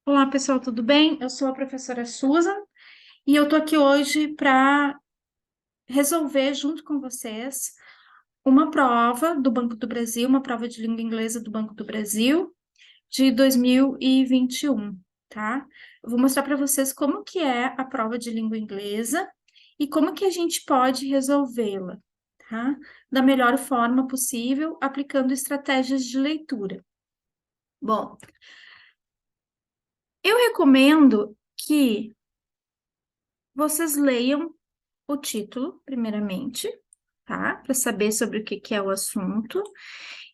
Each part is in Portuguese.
Olá, pessoal, tudo bem? Eu sou a professora Susan e eu tô aqui hoje para resolver, junto com vocês, uma prova do Banco do Brasil, uma prova de língua inglesa do Banco do Brasil de 2021, tá? Eu vou mostrar para vocês como que é a prova de língua inglesa e como que a gente pode resolvê-la, tá? Da melhor forma possível, aplicando estratégias de leitura. Bom, eu recomendo que vocês leiam o título, primeiramente, tá? Para saber sobre o que que é o assunto.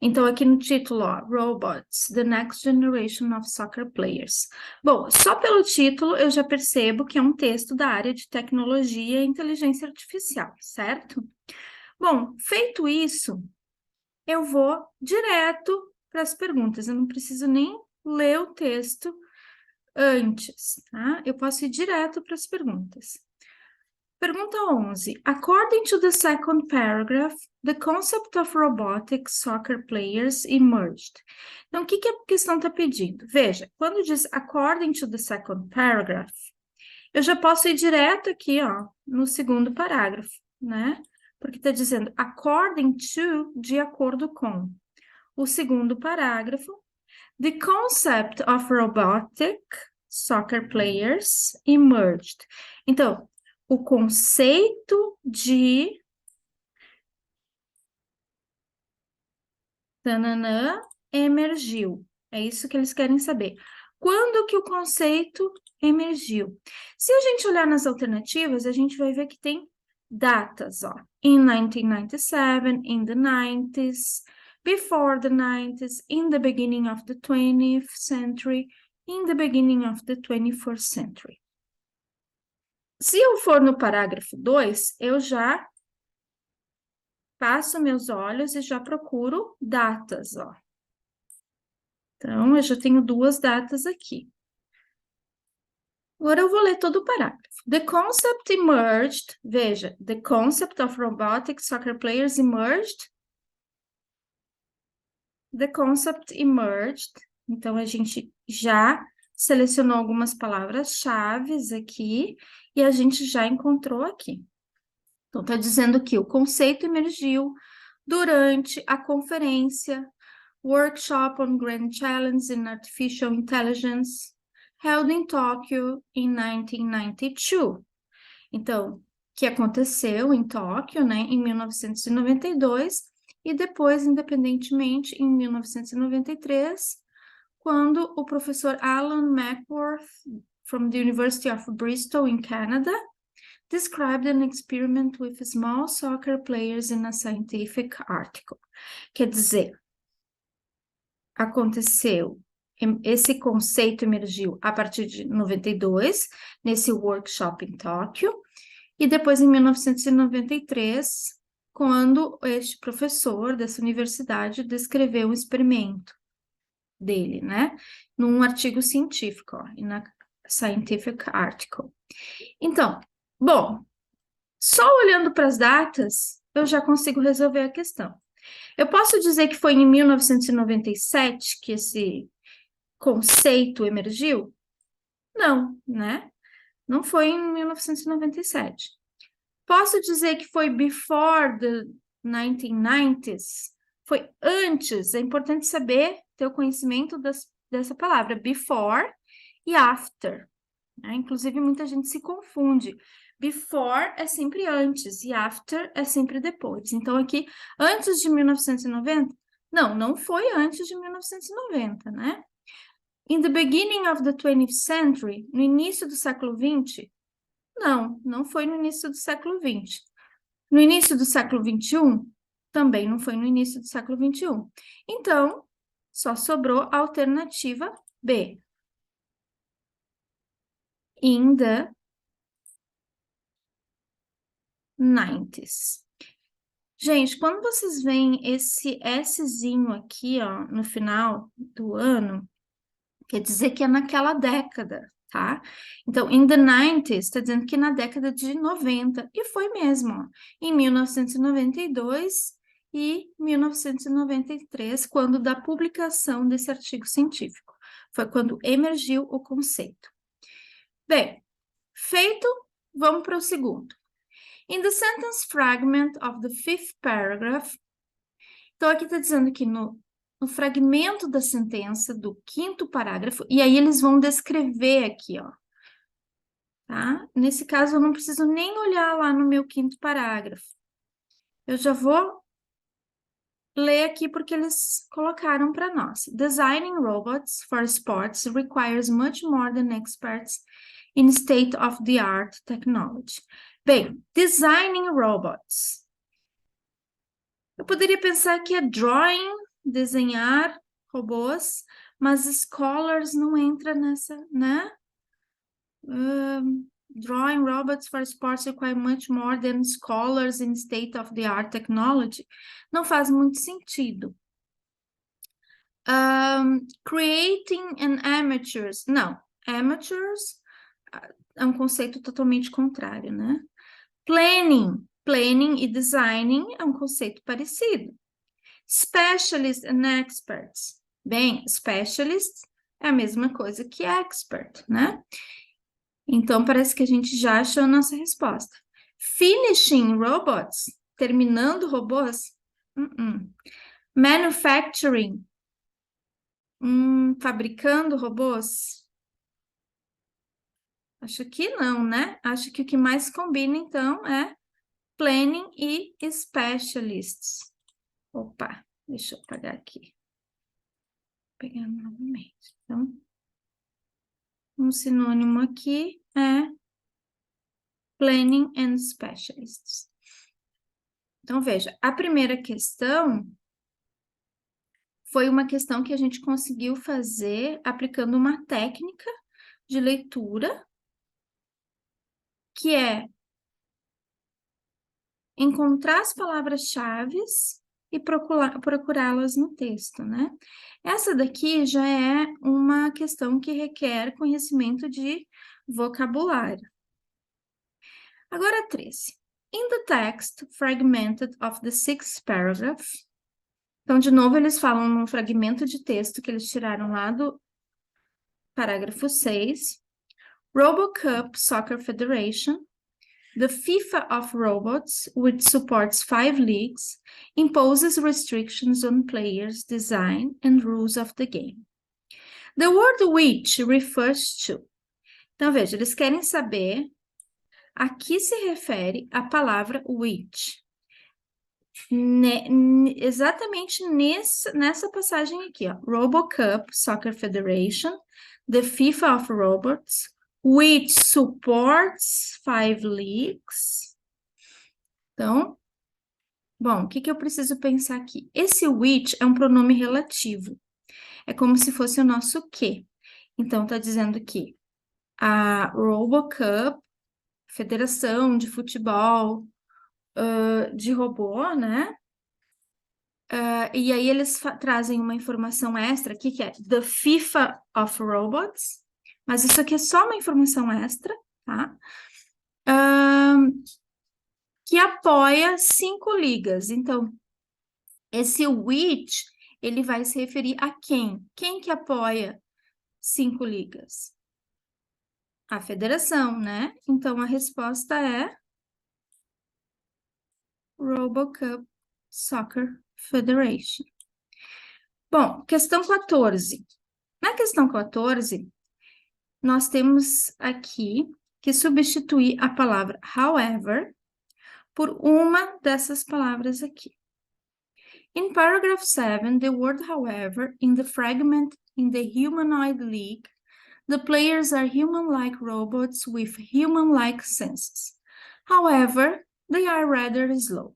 Então, aqui no título, ó, Robots, The Next Generation of Soccer Players. Bom, só pelo título eu já percebo que é um texto da área de tecnologia e inteligência artificial, certo? Bom, feito isso, eu vou direto para as perguntas. Eu não preciso nem ler o texto antes, tá? Eu posso ir direto para as perguntas. Pergunta 11. According to the second paragraph, the concept of robotic soccer players emerged. Então, o que que a questão está pedindo? Veja, quando diz according to the second paragraph, eu já posso ir direto aqui, ó, no segundo parágrafo, né? Porque está dizendo according to, de acordo com. O segundo parágrafo, the concept of robotic soccer players emerged. Então, o conceito de tananã emergiu. É isso que eles querem saber. Quando que o conceito emergiu? Se a gente olhar nas alternativas, a gente vai ver que tem datas, ó. In 1997, in the 90s, before the 90s, in the beginning of the 20th century, in the beginning of the 21st century. Se eu for no parágrafo 2, eu já passo meus olhos e já procuro datas, ó. Então, eu já tenho duas datas aqui. Agora eu vou ler todo o parágrafo. The concept emerged, veja, the concept of robotic soccer players emerged. The concept emerged. Então, a gente já selecionou algumas palavras-chave aqui e a gente já encontrou aqui. Então, está dizendo que o conceito emergiu durante a conferência Workshop on Grand Challenge in Artificial Intelligence, held in Tóquio in 1992. Então, que aconteceu em Tóquio, né, em 1992, e depois, independentemente, em 1993, quando o professor Alan Mackworth, from the University of Bristol, in Canada, described an experiment with small soccer players in a scientific article. Quer dizer, aconteceu, esse conceito emergiu a partir de 92, nesse workshop em Tóquio, e depois em 1993, quando este professor dessa universidade descreveu um experimento dele, né, num artigo científico, ó, na Scientific Article. Então, bom, só olhando para as datas, eu já consigo resolver a questão. Eu posso dizer que foi em 1997 que esse conceito emergiu? Não, né? Não foi em 1997. Posso dizer que foi before the 1990s? Foi antes. É importante saber, ter o conhecimento dessa palavra, before e after, né? Inclusive, muita gente se confunde. Before é sempre antes e after é sempre depois. Então, aqui, antes de 1990? Não, não foi antes de 1990, né? In the beginning of the 20th century, no início do século XX? Não, não foi no início do século XX. No início do século XXI? Também não foi no início do século XXI. Então, só sobrou a alternativa B. In the 90s. Gente, quando vocês veem esse Szinho aqui, ó, no final do ano, quer dizer que é naquela década, tá? Então, in the 90s, está dizendo que na década de 90, e foi mesmo, ó, em 1992 e 1993, quando da publicação desse artigo científico. Foi quando emergiu o conceito. Bem, feito, vamos para o segundo. In the sentence fragment of the fifth paragraph, então aqui está dizendo que no fragmento da sentença do quinto parágrafo, e aí eles vão descrever aqui, ó. Tá? Nesse caso, eu não preciso nem olhar lá no meu quinto parágrafo. Eu já vou ler aqui porque eles colocaram para nós. Designing robots for sports requires much more than experts in state-of-the-art technology. Bem, designing robots. Eu poderia pensar que é drawing, desenhar robôs, mas scholars não entra nessa, né? Drawing robots for sports require much more than scholars in state-of-the-art technology. Não faz muito sentido. Creating an amateurs. Não, amateurs é um conceito totalmente contrário, né? Planning e designing é um conceito parecido. Specialists and experts. Bem, specialists é a mesma coisa que expert, né? Então, parece que a gente já achou a nossa resposta. Finishing robots, terminando robôs? Manufacturing, fabricando robôs? Acho que não, né? Acho que o que mais combina, então, é planning e specialists. Opa, deixa eu apagar aqui. Vou pegar novamente. Então, um sinônimo aqui é planning and specialists. Então, veja, a primeira questão foi uma questão que a gente conseguiu fazer aplicando uma técnica de leitura, que é encontrar as palavras-chave e procurá-las no texto, né? Essa daqui já é uma questão que requer conhecimento de vocabulário. Agora, 13. In the text fragmented of the sixth paragraph. Então, de novo, eles falam num fragmento de texto que eles tiraram lá do parágrafo 6. RoboCup Soccer Federation, the FIFA of robots, which supports 5 leagues, imposes restrictions on players' design and rules of the game. The word which refers to. Então, veja, eles querem saber a que se refere a palavra which. Exatamente nessa passagem aqui, ó. RoboCup Soccer Federation, the FIFA of robots, which supports 5 leagues. Então, bom, o que eu preciso pensar aqui? Esse which é um pronome relativo. É como se fosse o nosso que. Então, tá dizendo que a RoboCup, Federação de Futebol de Robô, né? E aí eles trazem uma informação extra aqui, que é The FIFA of Robots. Mas isso aqui é só uma informação extra, tá? Que apoia 5 ligas. Então, esse which, ele vai se referir a quem? Quem que apoia 5 ligas? A federação, né? Então, a resposta é RoboCup Soccer Federation. Bom, questão 14. Na questão 14, nós temos aqui que substituir a palavra however por uma dessas palavras aqui. In paragraph 7, the word however in the fragment in the humanoid league, the players are human-like robots with human-like senses. However, they are rather slow.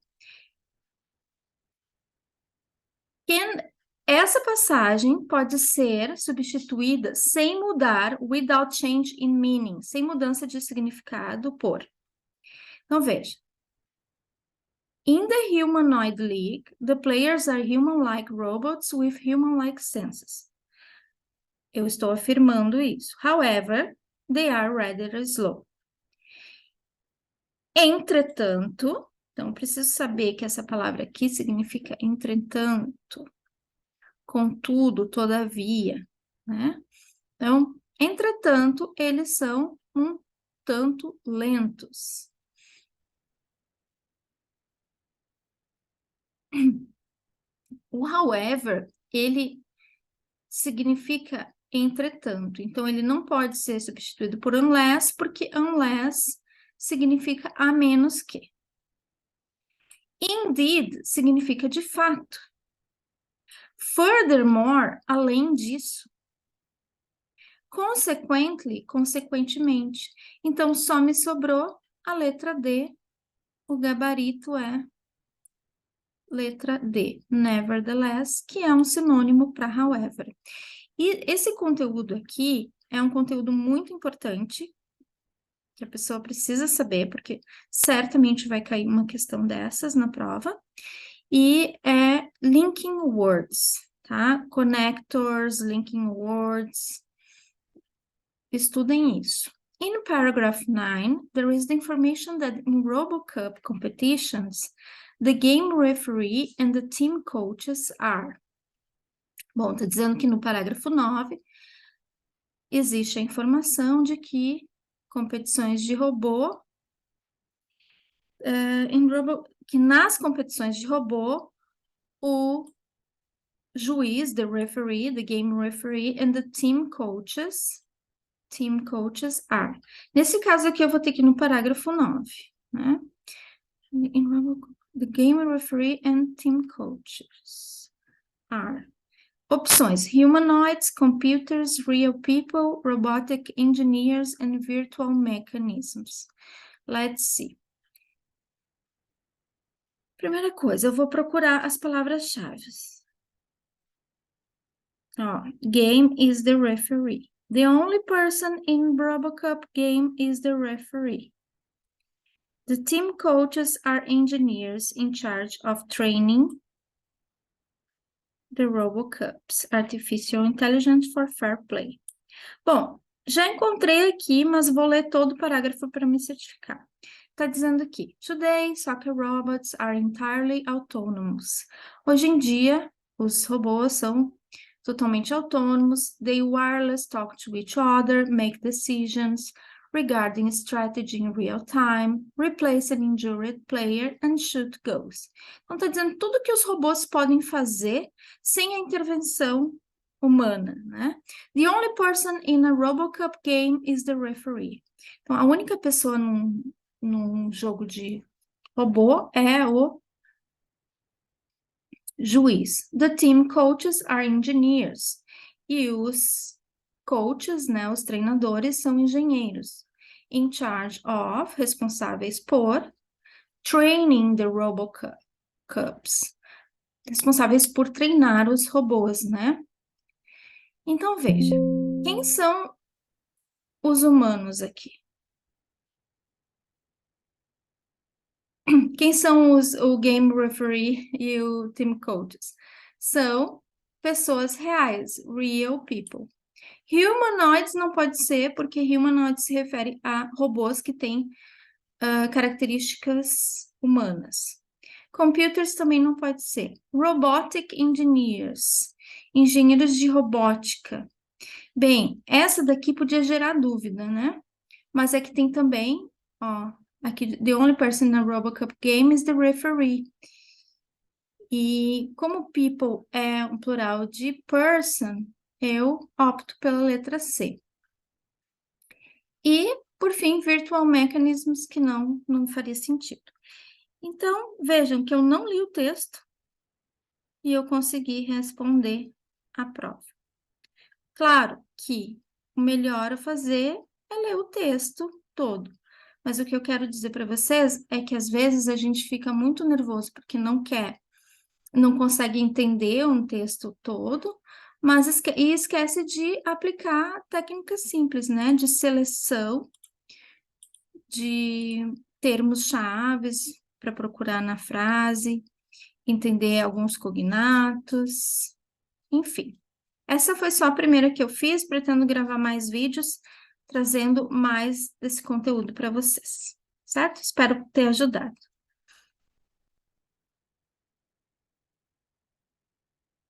Essa passagem pode ser substituída sem mudar without change in meaning, sem mudança de significado por. Então, veja. In the humanoid league, the players are human-like robots with human-like senses. Eu estou afirmando isso. However, they are rather slow. Entretanto, então preciso saber que essa palavra aqui significa entretanto, contudo, todavia. né? Então, entretanto, eles são um tanto lentos. O however, ele significa entretanto. Então, ele não pode ser substituído por unless, porque unless significa a menos que. Indeed significa de fato. Furthermore, além disso. Consequently, consequentemente. Então, só me sobrou a letra D. O gabarito é letra D, nevertheless, que é um sinônimo para however. E esse conteúdo aqui é um conteúdo muito importante, que a pessoa precisa saber, porque certamente vai cair uma questão dessas na prova, e é linking words, tá? Connectors, linking words, estudem isso. In paragraph 9, there is the information that in RoboCup competitions, the game referee and the team coaches are. Bom, está dizendo que no parágrafo 9 existe a informação de que competições de robô, que nas competições de robô, o juiz, the referee, the game referee, and the team coaches are. Nesse caso aqui, eu vou ter que ir no parágrafo 9, né? The game referee and team coaches are. Opções: humanoids, computers, real people, robotic engineers, and virtual mechanisms. Let's see. Primeira coisa, eu vou procurar as palavras-chave. Game is the referee. The only person in RoboCup game is the referee. The team coaches are engineers in charge of training the RoboCups, Artificial Intelligence for Fair Play. Bom, já encontrei aqui, mas vou ler todo o parágrafo para me certificar. Está dizendo aqui, Today, soccer robots are entirely autonomous. Hoje em dia, os robôs são totalmente autônomos. They wireless talk to each other, make decisions regarding strategy in real time, replace an injured player and shoot goals. Então, está dizendo tudo que os robôs podem fazer sem a intervenção humana, né? The only person in a RoboCup game is the referee. Então, a única pessoa num jogo de robô é o juiz. The team coaches are engineers. E os coaches, né, os treinadores, são engenheiros. In charge of, responsáveis por, training the RoboCups. Responsáveis por treinar os robôs, né? Então, veja, quem são os humanos aqui? Quem são o game referee e o team coaches? São pessoas reais, real people. Humanoids não pode ser, porque humanoids se refere a robôs que têm características humanas. Computers também não pode ser. Robotic engineers, engenheiros de robótica. Bem, essa daqui podia gerar dúvida, né? Mas é que tem também, ó, aqui, the only person in a RoboCup game is the referee. E como people é um plural de person, eu opto pela letra C. E, por fim, virtual mechanisms, que não faria sentido. Então, vejam que eu não li o texto e eu consegui responder a prova. Claro que o melhor a fazer é ler o texto todo. Mas o que eu quero dizer para vocês é que às vezes a gente fica muito nervoso porque não consegue entender um texto todo, mas esquece de aplicar técnicas simples, né? De seleção, de termos chaves para procurar na frase, entender alguns cognatos, enfim. Essa foi só a primeira que eu fiz, pretendo gravar mais vídeos, trazendo mais desse conteúdo para vocês, certo? Espero ter ajudado.